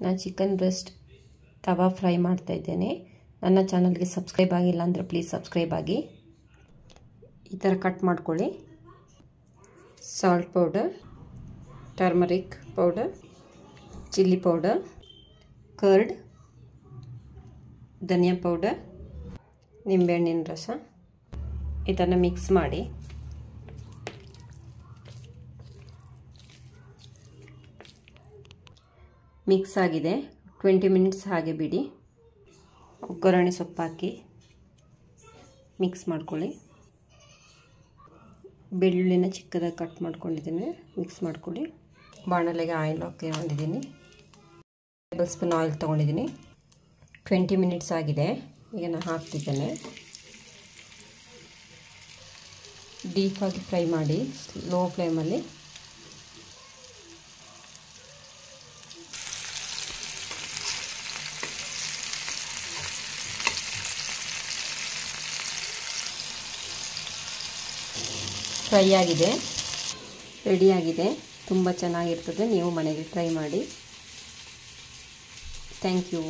ನಾನು chicken breast ತವಾ fry ಮಾಡ್ತಾ ಇದ್ದೇನೆ. ನನ್ನ ಚಾನಲ್ಗೆ ಸಬ್ಸ್ಕ್ರೈಬ್ ಆಗಿಲ್ಲ ಅಂದರೆ ಪ್ಲೀಸ್ ಸಬ್ಸ್ಕ್ರೈಬ್ ಆಗಿ. ಈ ಥರ ಕಟ್ ಮಾಡ್ಕೊಳ್ಳಿ. Salt powder, turmeric powder, chilli powder, curd, ಧನಿಯಾ ಪೌಡರ್, ನಿಂಬೆಹಣ್ಣಿನ ರಸ ಇದನ್ನು ಮಿಕ್ಸ್ ಮಾಡಿ ಮಿಕ್ಸ್ ಆಗಿದೆ. 20 ಮಿನಿಟ್ಸ್ ಹಾಗೆ ಬಿಡಿ. ಒಗ್ಗರಣೆ ಸೊಪ್ಪು ಹಾಕಿ ಮಿಕ್ಸ್ ಮಾಡ್ಕೊಳ್ಳಿ. ಬೆಳ್ಳುಳ್ಳಿನ ಚಿಕ್ಕದಾಗಿ ಕಟ್ ಮಾಡ್ಕೊಂಡಿದ್ದೀನಿ, ಮಿಕ್ಸ್ ಮಾಡ್ಕೊಳ್ಳಿ. ಬಾಣಲೆಗೆ ಆಯಿಲ್ ಹಾಕೊಂಡಿದ್ದೀನಿ. ಟೇಬಲ್ ಸ್ಪೂನ್ ಆಯಿಲ್ ತೊಗೊಂಡಿದ್ದೀನಿ. 20 ಮಿನಿಟ್ಸ್ ಆಗಿದೆ. ಈಗ ನಾನು ಹಾಕ್ತಿದ್ದೇನೆ. ಡೀಪಾಗಿ ಫ್ರೈ ಮಾಡಿ ಲೋ ಫ್ಲೇಮಲ್ಲಿ. ಫ್ರೈ ಆಗಿದೆ, ರೆಡಿಯಾಗಿದೆ. ತುಂಬ ಚೆನ್ನಾಗಿರ್ತದೆ. ನೀವು ಮನೆಗೆ ಟ್ರೈ ಮಾಡಿ. Thank you.